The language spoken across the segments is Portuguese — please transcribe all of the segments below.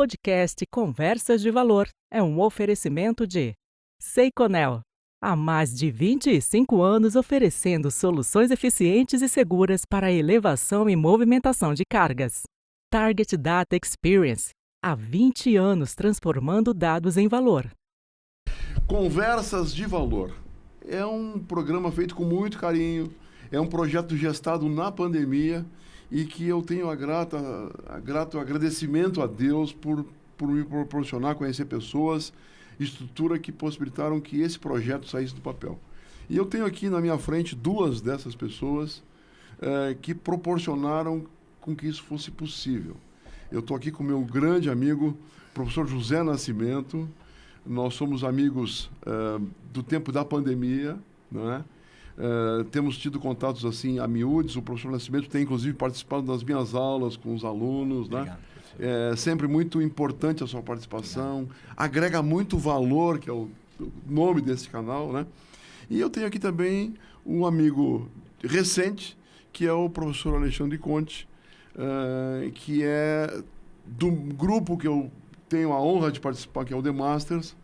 podcast Conversas de Valor é um oferecimento de Seiconel. Há mais de 25 anos oferecendo soluções eficientes e seguras para a elevação e movimentação de cargas. Target Data Experience. Há 20 anos transformando dados em valor. Conversas de Valor. É um programa feito com muito carinho, é um projeto gestado na pandemia e que eu tenho grato agradecimento a Deus por me proporcionar conhecer pessoas, estrutura que possibilitaram que esse projeto saísse do papel. E eu tenho aqui na minha frente duas dessas pessoas que proporcionaram com que isso fosse possível. Eu estou aqui com meu grande amigo, professor José Nascimento. Nós somos amigos do tempo da pandemia, não é? Temos tido contatos assim a miúdes. O professor Nascimento tem inclusive participado das minhas aulas com os alunos, né? É sempre muito importante a sua participação. Obrigado. Agrega muito valor, que é o nome desse canal, né? E eu tenho aqui também um amigo recente, que é o professor Alexandre Conte, que é do grupo que eu tenho a honra de participar, que é o The Masters.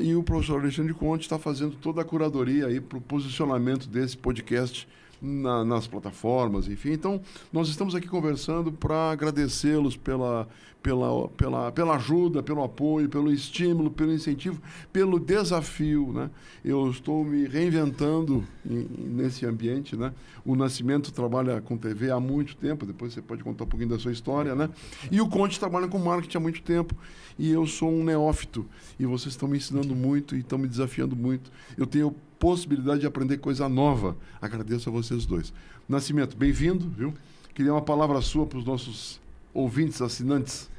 E o professor Alexandre Conte está fazendo toda a curadoria aí para o posicionamento desse podcast nas plataformas, enfim. Então, nós estamos aqui conversando para agradecê-los pela ajuda, pelo apoio, pelo estímulo, pelo incentivo, pelo desafio, né? Eu estou me reinventando nesse ambiente, né? O Nascimento trabalha com TV há muito tempo, depois você pode contar um pouquinho da sua história, né? E o Conte trabalha com marketing há muito tempo, e eu sou um neófito, e vocês estão me ensinando muito e estão me desafiando muito. Eu tenho possibilidade de aprender coisa nova. Agradeço a vocês dois. Nascimento, bem-vindo, viu? Queria uma palavra sua para os nossos ouvintes, assinantes.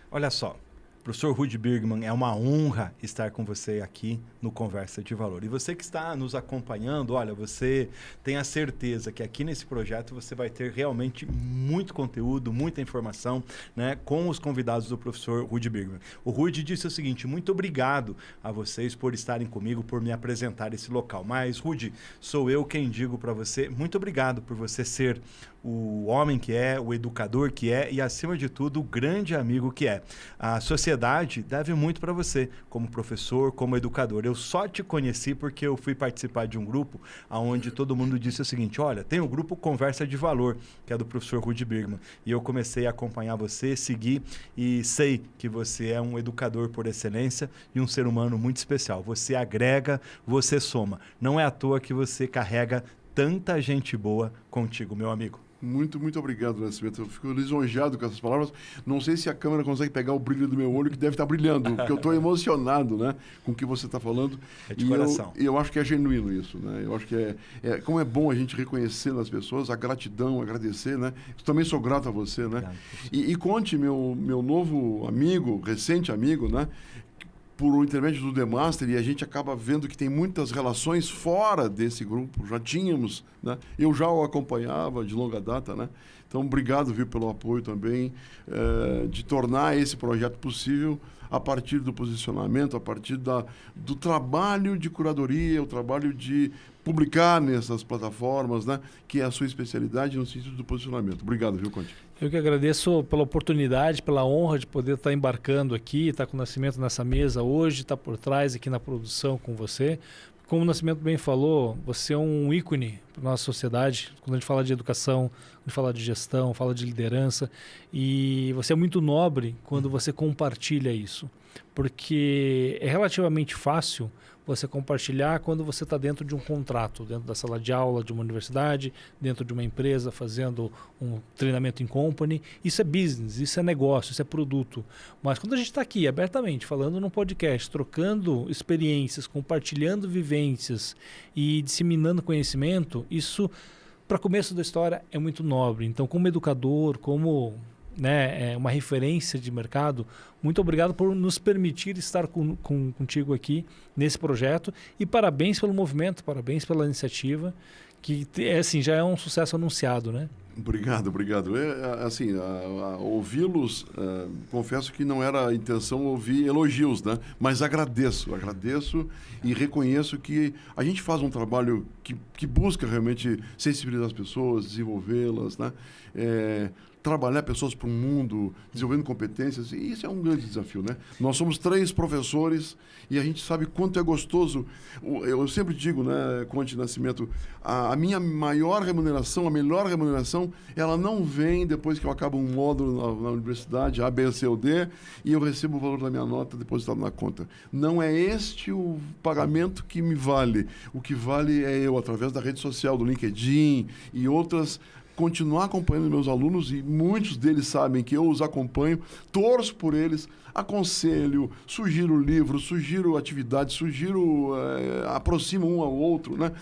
Olha só, professor Rudy Birgman, é uma honra estar com você aqui no Conversa de Valor. E você que está nos acompanhando, olha, você tem a certeza que aqui nesse projeto você vai ter realmente muito conteúdo, muita informação, né, com os convidados do professor Rudy Birgman. O Rudy disse o seguinte: muito obrigado a vocês por estarem comigo, por me apresentar esse local. Mas, Rudy, sou eu quem digo para você, muito obrigado por você ser o homem que é, o educador que é e, acima de tudo, o grande amigo que é. A sociedade deve muito para você, como professor, como educador. Eu só te conheci porque eu fui participar de um grupo onde todo mundo disse o seguinte: olha, tem o grupo Conversa de Valor, que é do professor Rudy Birgman. E eu comecei a acompanhar você, seguir, e sei que você é um educador por excelência e um ser humano muito especial. Você agrega, você soma. Não é à toa que você carrega tanta gente boa contigo, meu amigo. Muito, muito obrigado, Nascimento. Eu fico lisonjeado com essas palavras. Não sei se a câmera consegue pegar o brilho do meu olho, que deve estar brilhando, porque eu estou emocionado, né, com o que você está falando. É de coração. Eu acho que é genuíno isso, né? Eu acho que como é bom a gente reconhecer nas pessoas a gratidão, agradecer, né? Eu também sou grato a você, né? Obrigado. E Conte, meu novo amigo, recente amigo, né? Por o intermédio do The Master, e a gente acaba vendo que tem muitas relações fora desse grupo, já tínhamos, né? Eu já o acompanhava de longa data, né? Então, obrigado, viu, pelo apoio também, de tornar esse projeto possível a partir do posicionamento, a partir do trabalho de curadoria, o trabalho de publicar nessas plataformas, né? Que é a sua especialidade no sentido do posicionamento. Obrigado, viu, Conte? Eu que agradeço pela oportunidade, pela honra de poder estar embarcando aqui, estar com o Nascimento nessa mesa hoje, estar por trás aqui na produção com você. Como o Nascimento bem falou, você é um ícone para a nossa sociedade. Quando a gente fala de educação, quando a gente fala de gestão, fala de liderança, e você é muito nobre quando você compartilha isso, porque é relativamente fácil você compartilhar quando você está dentro de um contrato, dentro da sala de aula de uma universidade, dentro de uma empresa, fazendo um treinamento em company. Isso é business, isso é negócio, isso é produto. Mas quando a gente está aqui abertamente, falando num podcast, trocando experiências, compartilhando vivências e disseminando conhecimento, isso, para começo da história, é muito nobre. Então, como educador, como uma referência de mercado, muito obrigado por nos permitir estar contigo aqui nesse projeto, e parabéns pelo movimento, parabéns pela iniciativa, que assim, já é um sucesso anunciado, né? Obrigado. Assim, ouvi-los, confesso que não era a intenção ouvir elogios, né? Mas agradeço e reconheço que a gente faz um trabalho que busca realmente sensibilizar as pessoas, desenvolvê-las, né? Trabalhar pessoas para o mundo, desenvolvendo competências, e isso é um grande desafio, né? Nós somos 3 professores e a gente sabe quanto é gostoso. Eu sempre digo, né, Conte Nascimento, a minha maior remuneração, a melhor remuneração, ela não vem depois que eu acabo um módulo na universidade, A, B, C ou D, e eu recebo o valor da minha nota depositado na conta. Não é este o pagamento que me vale. O que vale é eu, através da rede social, do LinkedIn e outras, continuar acompanhando meus alunos, e muitos deles sabem que eu os acompanho, torço por eles, aconselho, sugiro livros, sugiro atividades, aproximo um ao outro, né?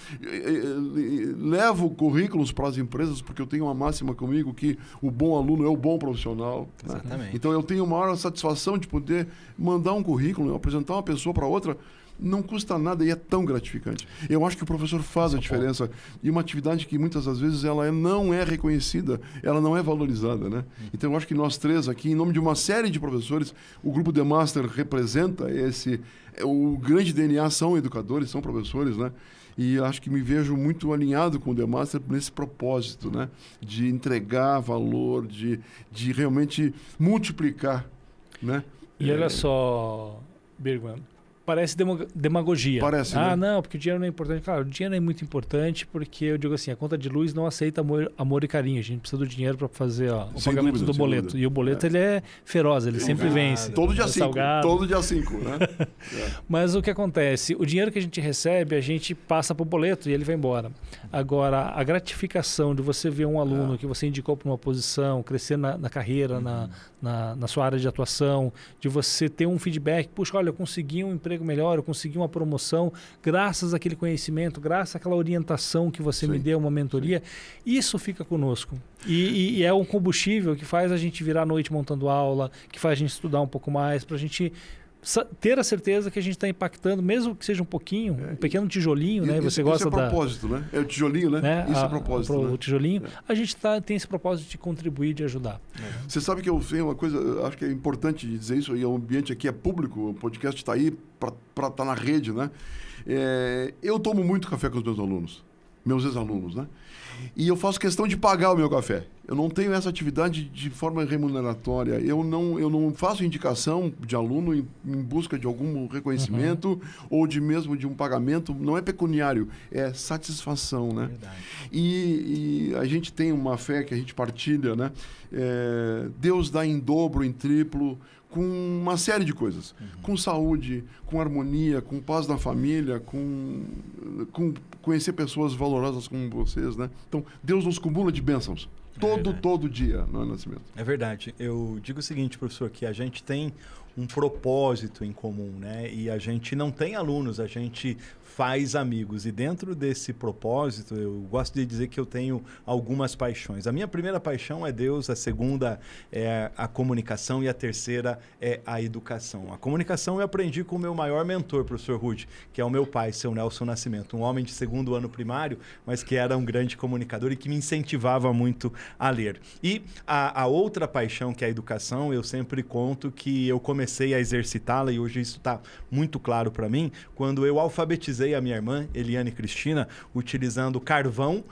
Levo currículos para as empresas, porque eu tenho uma máxima comigo que o bom aluno é o bom profissional. Exatamente. Né? Então eu tenho a maior satisfação de poder mandar um currículo, apresentar uma pessoa para outra. Não custa nada e é tão gratificante. Eu acho que o professor faz a diferença. E uma atividade que muitas das vezes ela não é reconhecida, ela não é valorizada, né? Então eu acho que nós 3 aqui, em nome de uma série de professores, o Grupo The Master representa o grande DNA são educadores, são professores, né? E acho que me vejo muito alinhado com o The Master nesse propósito, né? De entregar valor, de realmente multiplicar, né? E olha só, Bergman, parece demagogia. Parece, né? Não, porque o dinheiro não é importante. Claro, o dinheiro é muito importante porque eu digo assim, a conta de luz não aceita amor e carinho. A gente precisa do dinheiro para fazer o pagamento do boleto. E o boleto ele é feroz, ele sempre vence. Todo dia 5. Todo dia 5, né? Mas o que acontece? O dinheiro que a gente recebe, a gente passa para o boleto e ele vai embora. Agora, a gratificação de você ver um aluno que você indicou para uma posição, crescer na carreira, na sua área de atuação, de você ter um feedback, puxa, olha, eu consegui um emprego melhor, eu consegui uma promoção, graças àquele conhecimento, graças àquela orientação que você me deu, uma mentoria, isso fica conosco. E é um combustível que faz a gente virar à noite montando aula, que faz a gente estudar um pouco mais, para a gente ter a certeza que a gente está impactando, mesmo que seja um pouquinho, um pequeno tijolinho, né? Você gosta isso é propósito, né? É o tijolinho, né? Isso é propósito. O tijolinho, a gente tem esse propósito de contribuir, de ajudar. Você sabe que eu tenho uma coisa, acho que é importante dizer isso, e o ambiente aqui é público, o podcast está aí para estar na rede, né? Eu tomo muito café com os meus alunos, meus ex-alunos, né? E eu faço questão de pagar o meu café. Eu não tenho essa atividade de forma remuneratória. Eu não faço indicação de aluno em busca de algum reconhecimento ou mesmo de um pagamento. Não é pecuniário, é satisfação, né? Verdade. E a gente tem uma fé que a gente partilha, né? Deus dá em dobro, em triplo, com uma série de coisas. Com saúde, com harmonia, com paz na família, com conhecer pessoas valorosas como vocês, né? Então, Deus nos cumula de bênçãos. Todo dia, não é, Nascimento? É verdade. Eu digo o seguinte, professor, que a gente tem um propósito em comum, né? E a gente não tem alunos, a gente faz amigos. E dentro desse propósito, eu gosto de dizer que eu tenho algumas paixões. A minha primeira paixão é Deus, a segunda é a comunicação e a terceira é a educação. A comunicação eu aprendi com o meu maior mentor, professor Rude, que é o meu pai, seu Nelson Nascimento, um homem de 2º ano primário, mas que era um grande comunicador e que me incentivava muito a ler. E a outra paixão, que é a educação, eu sempre conto que eu comecei a exercitá-la, e hoje isso está muito claro para mim, quando eu alfabetizei a minha irmã, Eliane Cristina, utilizando carvão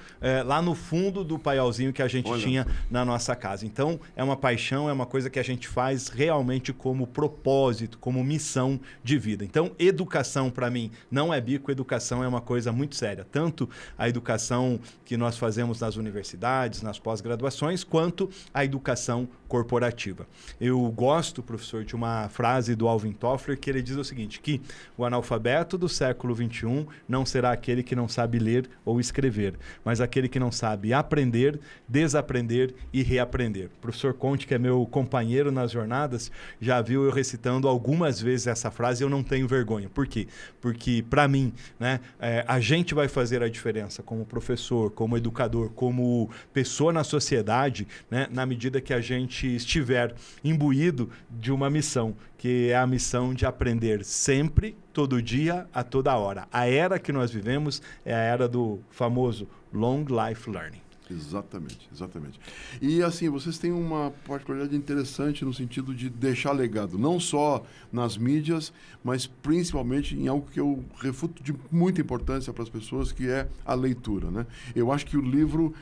lá no fundo do paialzinho que a gente tinha na nossa casa. Então, é uma paixão, é uma coisa que a gente faz realmente como propósito, como missão de vida. Então, educação para mim não é bico, educação é uma coisa muito séria. Tanto a educação que nós fazemos nas universidades, nas pós-graduações, quanto a educação corporativa. Eu gosto, professor, de uma frase do Alvin Toffler, que ele diz o seguinte, que o analfabeto do século XXI não será aquele que não sabe ler ou escrever, mas aquele que não sabe aprender, desaprender e reaprender. O professor Conte, que é meu companheiro nas jornadas, já viu eu recitando algumas vezes essa frase e eu não tenho vergonha. Por quê? Porque, para mim, né, a gente vai fazer a diferença como professor, como educador, como pessoa na sociedade, né, na medida que a gente estiver imbuído de uma missão, que é a missão de aprender sempre, todo dia, a toda hora. A era que nós vivemos é a era do famoso Long Life Learning. Exatamente, exatamente. E assim, vocês têm uma particularidade interessante no sentido de deixar legado, não só nas mídias, mas principalmente em algo que eu refuto de muita importância para as pessoas, que é a leitura, né? Eu acho que o livro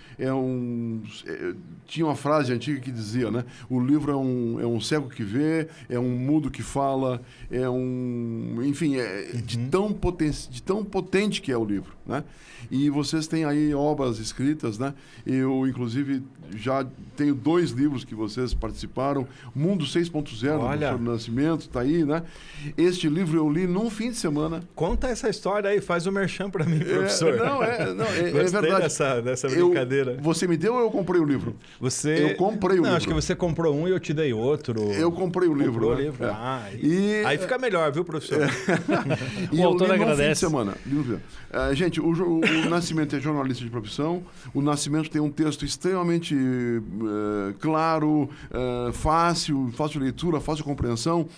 tinha uma frase antiga que dizia, né? O livro é um cego que vê, é um mudo que fala, enfim, de tão potente que é o livro, né? E vocês têm aí obras escritas, né? Eu, inclusive, já tenho 2 livros que vocês participaram. Mundo 6.0, do Professor Nascimento, está aí, né? Este livro eu li num fim de semana. Conta essa história aí, faz o merchan para mim, professor. É Gostei verdade. dessa brincadeira. Você me deu ou eu comprei o livro? Eu comprei o livro. Acho que você comprou um e eu te dei outro. Eu comprei o livro. Comprou o livro. Aí fica melhor, viu, professor? E eu li num fim de semana. Gente, o Nascimento é jornalista de profissão. O Nascimento tem um texto extremamente claro, fácil de leitura, fácil de compreensão.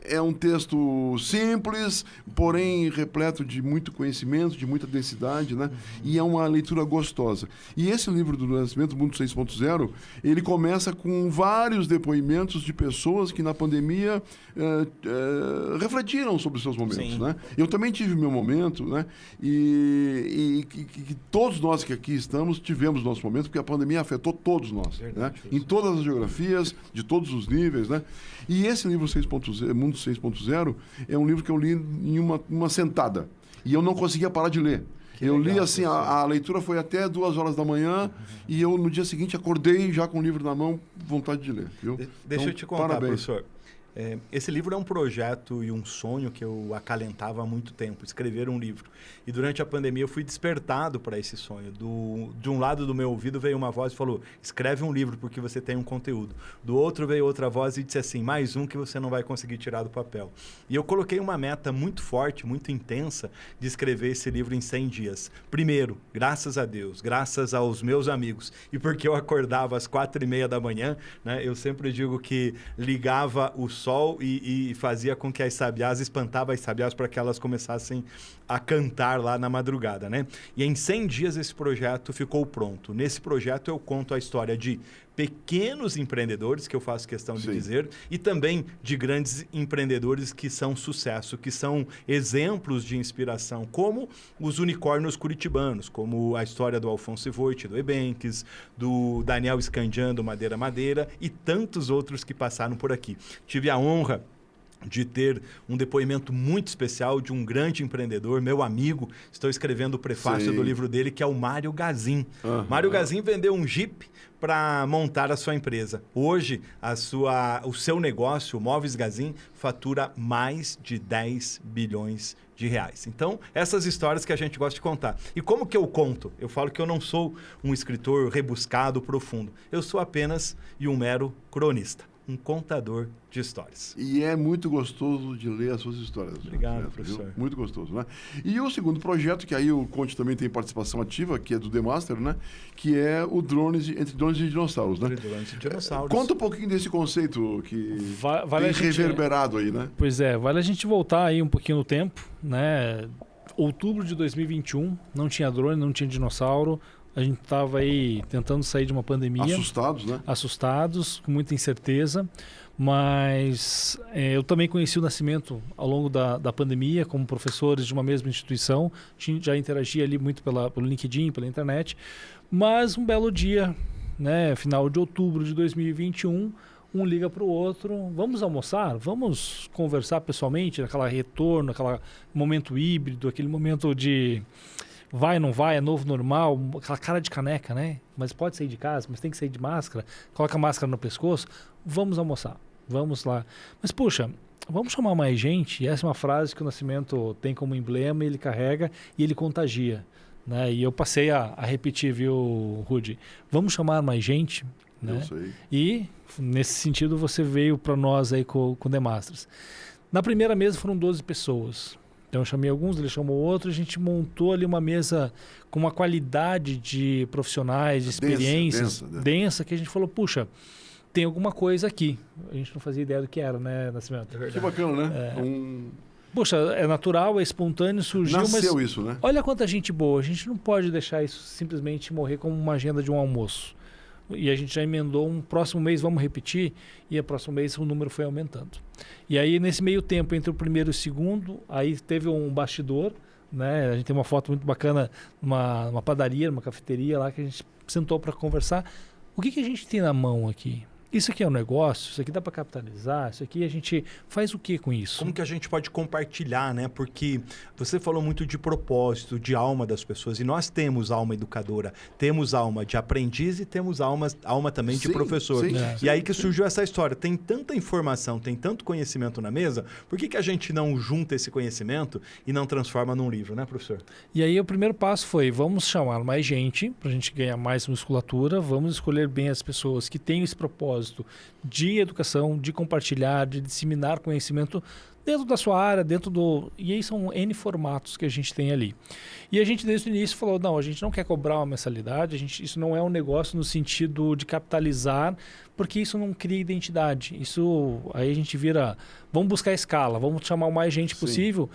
É um texto simples, porém repleto de muito conhecimento, de muita densidade, né? E é uma leitura gostosa. E esse livro do Nascimento, Mundo 6.0, ele começa com vários depoimentos de pessoas que na pandemia refletiram sobre os seus momentos, né? Eu também tive meu momento, né? E todos nós que aqui estamos tivemos nosso momento, porque a pandemia afetou todos nós, né? Em todas as geografias, de todos os níveis, né? E esse livro 6.0, Mundo 6.0, é um livro que eu li em uma sentada. E eu não conseguia parar de ler. Eu li assim, a leitura foi até 2 horas da manhã e eu no dia seguinte acordei já com o livro na mão, vontade de ler. Viu? Deixa eu te contar, professor. Esse livro é um projeto e um sonho que eu acalentava há muito tempo, escrever um livro. E durante a pandemia eu fui despertado para esse sonho. De um lado do meu ouvido veio uma voz e falou, escreve um livro porque você tem um conteúdo. Do outro veio outra voz e disse assim, mais um que você não vai conseguir tirar do papel. E eu coloquei uma meta muito forte, muito intensa, de escrever esse livro em 100 dias. Primeiro, graças a Deus, graças aos meus amigos. E porque eu acordava às 4h30 da manhã, né, eu sempre digo que ligava o sol e fazia com que as sabiás, espantava as sabiás para que elas começassem a cantar lá na madrugada, né? E em 100 dias esse projeto ficou pronto. Nesse projeto eu conto a história de pequenos empreendedores, que eu faço questão de dizer, e também de grandes empreendedores que são sucesso, que são exemplos de inspiração, como os unicórnios curitibanos, como a história do Alfonso Voit, do Ebenques, do Daniel Scandian, do Madeira Madeira, e tantos outros que passaram por aqui. Tive a honra de ter um depoimento muito especial de um grande empreendedor, meu amigo. Estou escrevendo o prefácio do livro dele, que é o Mário Gazin. Mário Gazin vendeu um Jeep para montar a sua empresa. Hoje, o seu negócio, o Móveis Gazin, fatura mais de 10 bilhões de reais. Então, essas histórias que a gente gosta de contar. E como que eu conto? Eu falo que eu não sou um escritor rebuscado, profundo. Eu sou apenas um mero cronista. Um contador de histórias. E é muito gostoso de ler as suas histórias. Obrigado, professor. Muito gostoso, né? E o segundo projeto, que aí o Conte também tem participação ativa, que é do The Master, né? Que é o Entre Drones e Dinossauros, né? Entre Drones e Dinossauros. Conta um pouquinho desse conceito que vale tem reverberado aí, né? Pois é, vale a gente voltar aí um pouquinho no tempo, né? Outubro de 2021, não tinha drone, não tinha dinossauro. A gente estava aí tentando sair de uma pandemia. Assustados, né? Assustados, com muita incerteza. Mas eu também conheci o Nascimento ao longo da pandemia, como professores de uma mesma instituição. Já interagia ali muito pelo LinkedIn, pela internet. Mas um belo dia, né, final de outubro de 2021, um liga para o outro, vamos almoçar? Vamos conversar pessoalmente, naquela retorno, aquele momento híbrido, aquele momento de... vai, não vai, é novo, normal, aquela cara de caneca, né? Mas pode sair de casa, mas tem que sair de máscara, coloca a máscara no pescoço, vamos almoçar, vamos lá. Mas, puxa, vamos chamar mais gente? E essa é uma frase que o Nascimento tem como emblema, ele carrega e ele contagia, né? E eu passei a repetir, viu, Rudy? Vamos chamar mais gente, né? Eu sei. E, nesse sentido, você veio para nós aí com o The Masters. Na primeira mesa foram 12 pessoas. Então eu chamei alguns, ele chamou outros, a gente montou ali uma mesa com uma qualidade de profissionais, de experiências densa, que a gente falou, puxa, tem alguma coisa aqui. A gente não fazia ideia do que era, né, Nascimento? Que bacana, né? Poxa, é natural, é espontâneo, surgiu, Nasceu mas isso, né? olha quanta gente boa. A gente não pode deixar isso simplesmente morrer como uma agenda de um almoço. E a gente já emendou um próximo mês, vamos repetir, e a próximo mês o número foi aumentando. E aí, nesse meio tempo, entre o primeiro e o segundo, aí teve um bastidor, né? A gente tem uma foto muito bacana numa padaria, numa cafeteria lá, que a gente sentou para conversar. O que a gente tem na mão aqui? Isso aqui é um negócio? Isso aqui dá para capitalizar? Isso aqui a gente faz o que com isso? Como que a gente pode compartilhar, né? Porque você falou muito de propósito, de alma das pessoas. E nós temos alma educadora, temos alma de aprendiz e temos alma também de professor. E aí que surgiu essa história. Tem tanta informação, tem tanto conhecimento na mesa, por que a gente não junta esse conhecimento e não transforma num livro, né, professor? E aí o primeiro passo foi, vamos chamar mais gente, para a gente ganhar mais musculatura, vamos escolher bem as pessoas que têm esse propósito de educação, de compartilhar, de disseminar conhecimento dentro da sua área, E aí são N formatos que a gente tem ali. E a gente desde o início falou, não, a gente não quer cobrar uma mensalidade, isso não é um negócio no sentido de capitalizar, porque isso não cria identidade. Isso aí a gente vira, vamos buscar escala, vamos chamar o mais gente possível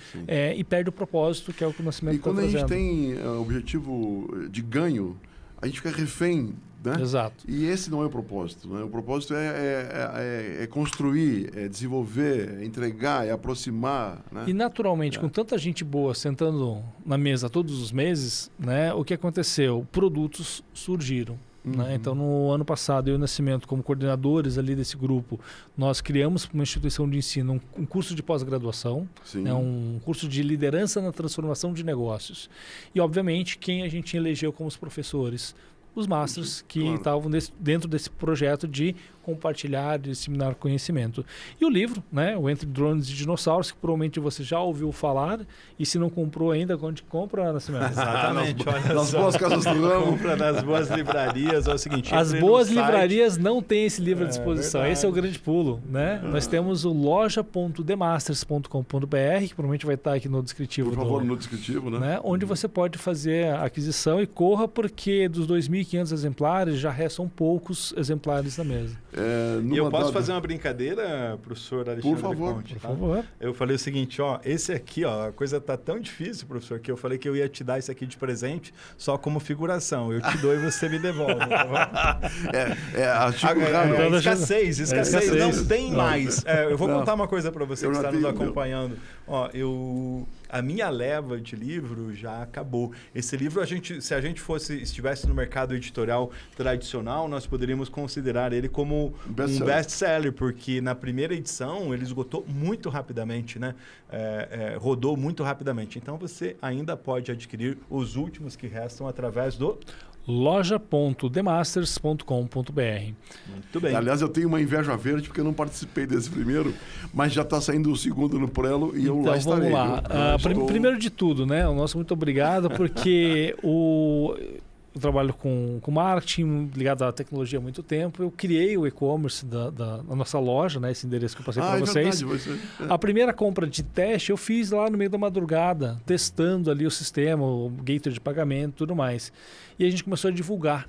e perde o propósito, que é o que o Nascimento está trazendo. E quando a gente tem objetivo de ganho, a gente fica refém, né? Exato. E esse não é o propósito, né? O propósito é construir, é desenvolver, é entregar, é aproximar, né? E naturalmente, com tanta gente boa sentando na mesa todos os meses, né, o que aconteceu? Produtos surgiram. Né? Então, no ano passado, eu e o Nascimento, como coordenadores ali desse grupo, nós criamos uma instituição de ensino um curso de pós-graduação, né? Um curso de liderança na transformação de negócios. E, obviamente, quem a gente elegeu como os professores? Os masters que estavam dentro desse projeto de compartilhar, de disseminar conhecimento. E o livro, né, o Entre Drones e Dinossauros, que provavelmente você já ouviu falar, e se não comprou ainda, onde compra, Nascimento? Exatamente. Nas boas casas do ramo. Compra nas boas livrarias. É o seguinte, as boas livrarias não têm esse livro à disposição. Esse é o grande pulo, né? Nós temos o loja.demasters.com.br, que provavelmente vai estar aqui no descritivo. Por favor, no descritivo, né? Onde você pode fazer a aquisição e corra, porque dos 2.500 exemplares, já restam poucos exemplares na mesa. E eu posso fazer uma brincadeira, professor Alexandre? Por favor, Conte, por favor. Eu falei o seguinte, esse aqui, a coisa tá tão difícil, professor, que eu falei que eu ia te dar isso aqui de presente só como figuração. Eu te dou e você me devolve. Escassez. Não tem mais. Eu vou contar uma coisa para você que está nos acompanhando. A minha leva de livro já acabou. Esse livro, se a gente estivesse no mercado editorial tradicional, nós poderíamos considerar ele como um best-seller, porque na primeira edição ele esgotou muito rapidamente, né? Rodou muito rapidamente. Então você ainda pode adquirir os últimos que restam através do loja.demasters.com.br. Muito bem. Aliás, eu tenho uma inveja verde porque eu não participei desse primeiro, mas já está saindo o segundo no Prelo e eu lá estarei. Vamos lá. Primeiro de tudo, né? O nosso muito obrigado, porque eu trabalho com marketing ligado à tecnologia há muito tempo. Eu criei o e-commerce da nossa loja, né? Esse endereço que eu passei para vocês. Verdade, A primeira compra de teste eu fiz lá no meio da madrugada, testando ali o sistema, o gateway de pagamento e tudo mais. E a gente começou a divulgar.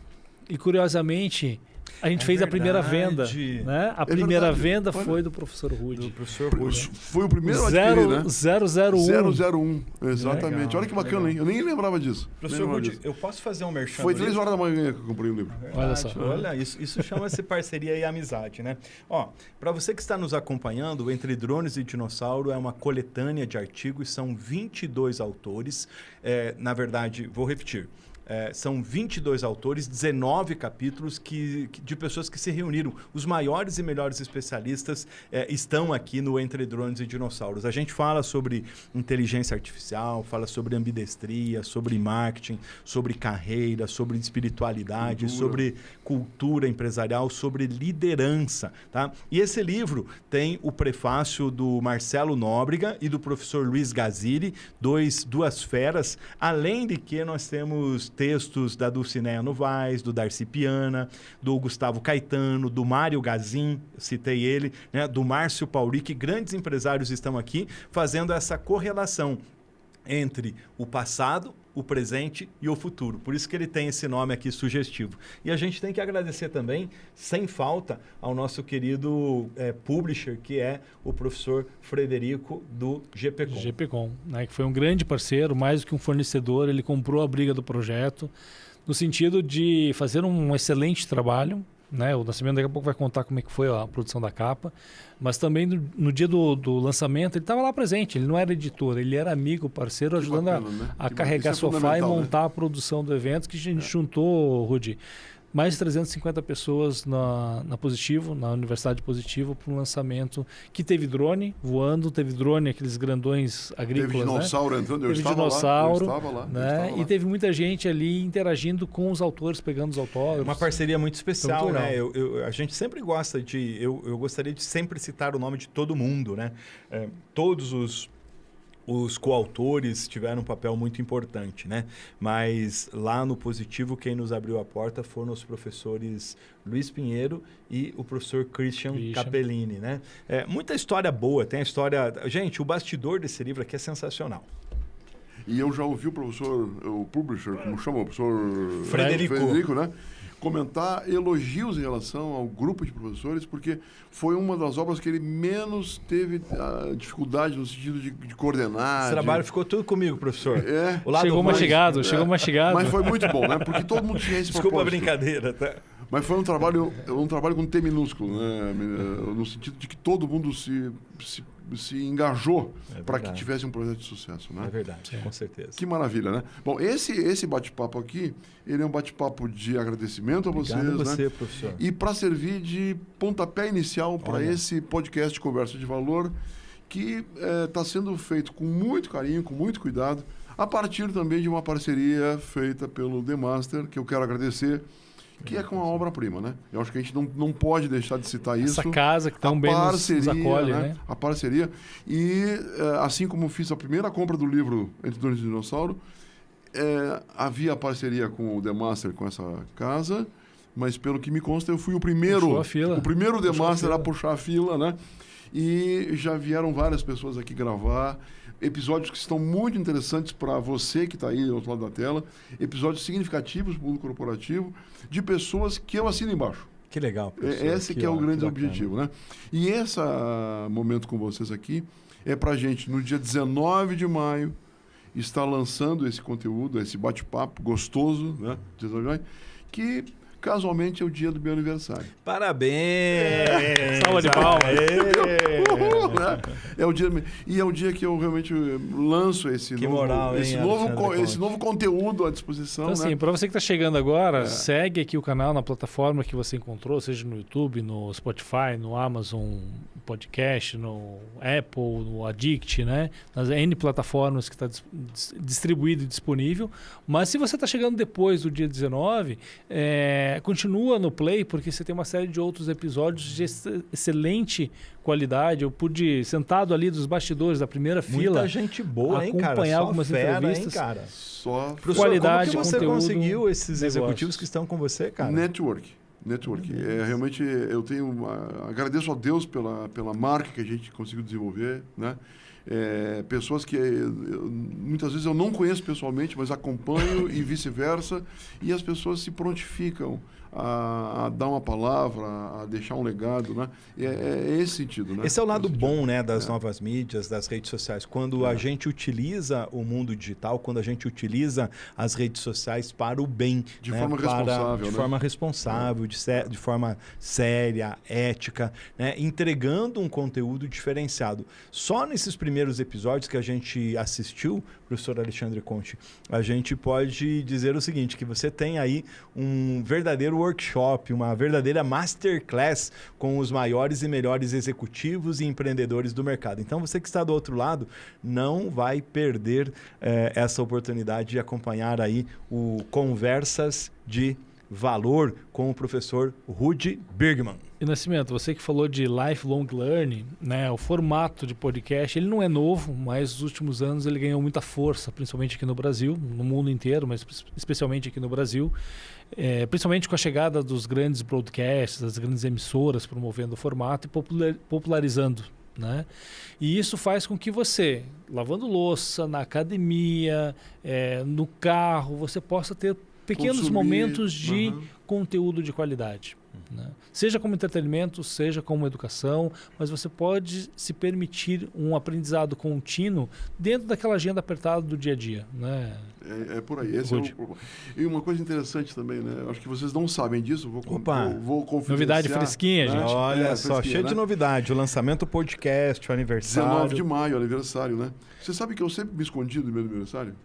E curiosamente, a gente fez a primeira venda. Né? A primeira venda foi do professor Rude. Do professor Rude. Foi o primeiro a adquirir, né? 001. Exatamente. Legal, olha que bacana, hein? Eu nem lembrava disso. Professor Rude, eu posso fazer um merchan? Foi 3 horas da manhã que eu comprei o livro. Olha só. Olha, isso chama-se parceria e amizade, né? Para você que está nos acompanhando, Entre Drones e Dinossauro é uma coletânea de artigos, são 22 autores. Na verdade, vou repetir. São 22 autores, 19 capítulos de pessoas que se reuniram. Os maiores e melhores especialistas estão aqui no Entre Drones e Dinossauros. A gente fala sobre inteligência artificial, fala sobre ambidestria, sobre marketing, sobre carreira, sobre espiritualidade, sobre cultura empresarial, sobre liderança. Tá? E esse livro tem o prefácio do Marcelo Nóbrega e do professor Luiz Gazili, duas feras, além de que nós temos textos da Dulcineia Novaes, do Darcy Piana, do Gustavo Caetano, do Mário Gazin, citei ele, né, do Márcio Pauric, grandes empresários estão aqui fazendo essa correlação entre o passado, o presente e o futuro. Por isso que ele tem esse nome aqui sugestivo. E a gente tem que agradecer também, sem falta, ao nosso querido publisher, que é o professor Frederico do GPCom. GPCom, né, que foi um grande parceiro, mais do que um fornecedor, ele comprou a briga do projeto, no sentido de fazer um excelente trabalho, né? O Nascimento daqui a pouco vai contar como é que foi a produção da capa, mas também no dia do lançamento ele estava lá presente, ele não era editor, ele era amigo, parceiro, ajudando a carregar sofá e montar a produção do evento, que a gente juntou, Rudy, mais de 350 pessoas na Positivo, na Universidade Positivo, para um lançamento que teve drone voando, teve drone, aqueles grandões agrícolas. Teve dinossauro entrando, eu estava lá. Né? E teve muita gente ali interagindo com os autores, pegando os autógrafos. Uma parceria muito especial, muito né? A gente sempre gosta de... Eu gostaria de sempre citar o nome de todo mundo, né? Todos os coautores tiveram um papel muito importante, né? Mas lá no Positivo, quem nos abriu a porta foram os professores Luiz Pinheiro e o professor Christian Capellini, né? Muita história boa, tem a história... Gente, o bastidor desse livro aqui é sensacional. E eu já ouvi o publisher, como chama? O professor Frederico, né? Comentar elogios em relação ao grupo de professores, porque foi uma das obras que ele menos teve dificuldade no sentido de coordenar. Esse trabalho ficou tudo comigo, professor. Chegou mastigado. Mas foi muito bom, né? Porque todo mundo tinha esse Desculpa propósito. a brincadeira, tá? Mas foi um trabalho com T minúsculo, né? No sentido de que todo mundo se engajou para que tivesse um projeto de sucesso, né? É verdade, com certeza. Que maravilha, né? Bom, esse bate-papo aqui, ele é um bate-papo de agradecimento a vocês, Obrigado a você, né? professor. E para servir de pontapé inicial para esse podcast Conversa de Valor, que está sendo feito com muito carinho, com muito cuidado, a partir também de uma parceria feita pelo The Master, que eu quero agradecer, que é com a obra-prima, né? Eu acho que a gente não pode deixar de citar isso. Essa casa que tão bem nos acolhe, né? A parceria. E assim como fiz a primeira compra do livro Entre Donos e Dinossauro, havia parceria com o The Master, com essa casa, mas pelo que me consta, eu fui o primeiro The Master a puxar a fila, né? E já vieram várias pessoas aqui gravar episódios que estão muito interessantes para você que está aí do outro lado da tela, episódios significativos do mundo corporativo, de pessoas que eu assino embaixo. Que legal, professor. Esse que é o grande objetivo, né? E esse momento com vocês aqui é para a gente, no dia 19 de maio, estar lançando esse conteúdo, esse bate-papo gostoso, né? 19 de maio, que casualmente é o dia do meu aniversário. Parabéns! Salva de palmas! Né? É o dia que eu realmente lanço esse novo conteúdo à disposição. Então, assim, para você que está chegando agora, segue aqui o canal na plataforma que você encontrou, seja no YouTube, no Spotify, no Amazon Podcast, no Apple, no Addict, né? Nas N plataformas que está distribuído e disponível. Mas se você está chegando depois do dia 19, continua no Play, porque você tem uma série de outros episódios de excelente qualidade. Eu pude, sentado ali dos bastidores da primeira fila, muita gente boa, hein, cara? acompanhar Só algumas fera, entrevistas. Hein, cara? Só qualidade, como que você conteúdo, conseguiu esses negócios. executivos que estão com você, cara? Network. Realmente eu agradeço a Deus pela marca que a gente conseguiu desenvolver, né? Pessoas que muitas vezes eu não conheço pessoalmente, mas acompanho e vice-versa, e as pessoas se prontificam a dar uma palavra, a deixar um legado, né? É esse sentido, né? Esse é o lado bom, né, das novas mídias, das redes sociais. Quando a gente utiliza o mundo digital, quando a gente utiliza as redes sociais para o bem. De forma responsável. De forma responsável, de forma séria, ética, né? Entregando um conteúdo diferenciado. Só nesses primeiros episódios que a gente assistiu, professor Alexandre Conte, a gente pode dizer o seguinte, que você tem aí um verdadeiro workshop, uma verdadeira masterclass com os maiores e melhores executivos e empreendedores do mercado. Então, você que está do outro lado, não vai perder essa oportunidade de acompanhar aí o Conversas de Valor com o professor Rudy Birgman. E Nascimento, você que falou de lifelong learning, né? O formato de podcast, ele não é novo, mas nos últimos anos ele ganhou muita força, principalmente aqui no Brasil, no mundo inteiro, mas especialmente aqui no Brasil. Principalmente com a chegada dos grandes broadcasts, das grandes emissoras promovendo o formato e popularizando né? E isso faz com que você, lavando louça, na academia, no carro, você possa ter pequenos momentos de conteúdo de qualidade. Né? Seja como entretenimento, seja como educação, mas você pode se permitir um aprendizado contínuo dentro daquela agenda apertada do dia a dia. Né? É por aí. Esse e uma coisa interessante também, né? Acho que vocês não sabem disso, vou confidenciar. Novidade fresquinha, né? gente. Olha só, cheio de novidade. O lançamento do podcast, o aniversário. 19 de maio, aniversário, né? Você sabe que eu sempre me escondi do meu aniversário?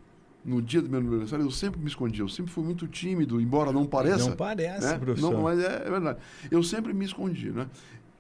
No dia do meu aniversário, eu sempre me escondi. Eu sempre fui muito tímido, embora não pareça. Não parece, né? professor. Não, mas é verdade. Eu sempre me escondi, né?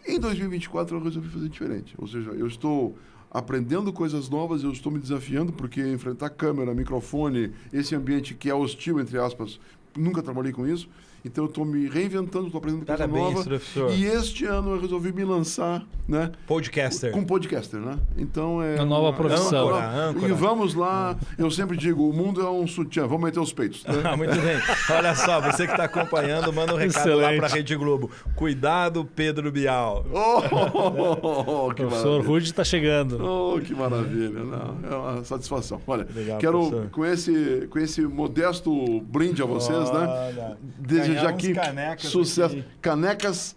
Em 2024, eu resolvi fazer diferente. Ou seja, eu estou aprendendo coisas novas, eu estou me desafiando, porque enfrentar câmera, microfone, esse ambiente que é hostil, entre aspas, nunca trabalhei com isso. Então, eu estou me reinventando, estou aprendendo coisa nova. Professor. E este ano eu resolvi me lançar, né? Podcaster. Com podcaster, né? Então, Uma nova profissão. Âncora. E vamos lá, eu sempre digo, o mundo é um sutiã, vamos meter os peitos. Né? Muito bem. Olha só, você que está acompanhando, manda um recado lá para a Rede Globo. Cuidado, Pedro Bial. O professor Rude está chegando. Oh, que maravilha. Não, é uma satisfação. Olha, legal, quero, com esse modesto brinde a vocês, né? Desejar aqui sucesso. Aqui. Canecas,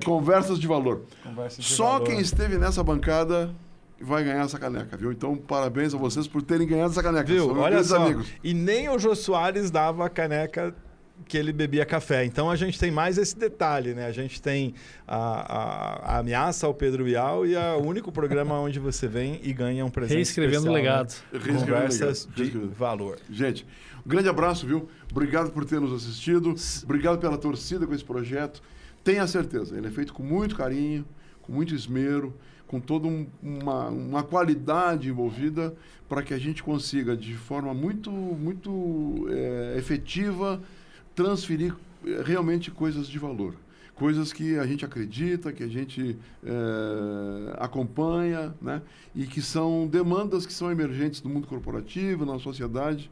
conversas de valor. Só quem esteve nessa bancada vai ganhar essa caneca, viu? Então, parabéns a vocês por terem ganhado essa caneca. Viu? Olha só. Amigos. E nem o Jô Soares dava a caneca que ele bebia café. Então, a gente tem mais esse detalhe, né? A gente tem a ameaça ao Pedro Bial e o único programa onde você vem e ganha um presente Reescrevendo especial, o legado. Né? Conversas de valor. Gente, um grande abraço, viu? Obrigado por ter nos assistido. Obrigado pela torcida com esse projeto. Tenha certeza, ele é feito com muito carinho, com muito esmero, com toda uma qualidade envolvida para que a gente consiga, de forma muito efetiva, transferir realmente coisas de valor. Coisas que a gente acredita, que a gente acompanha, né? E que são demandas que são emergentes no mundo corporativo, na sociedade,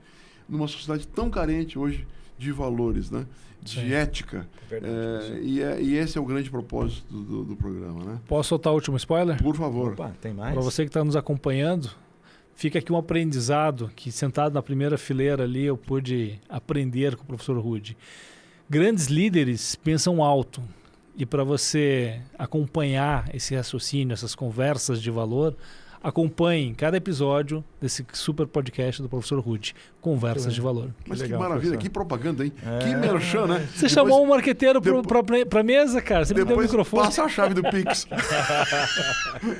numa sociedade tão carente hoje de valores, né? De ética. Verdade, e esse é o grande propósito do programa, né? Posso soltar o último spoiler? Por favor. Opa, tem mais? Para você que está nos acompanhando, fica aqui um aprendizado que, sentado na primeira fileira ali, eu pude aprender com o professor Rude. Grandes líderes pensam alto. E para você acompanhar esse raciocínio, essas conversas de valor, acompanhe cada episódio desse super podcast do professor Rude, Conversas de Valor. Mas legal, que maravilha, professor. Que propaganda, hein? Que merchan, né? Você chamou um marqueteiro para mesa, cara. Você me deu o microfone. Passa a chave do Pix.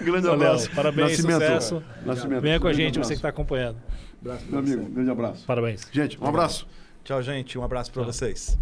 Grande Valeu, abraço. parabéns, sucesso. Nascimento. Venha com a gente, abraço. você que está acompanhando. Meu amigo, grande abraço. Parabéns. Gente, um abraço. Tchau, gente. Um abraço para vocês.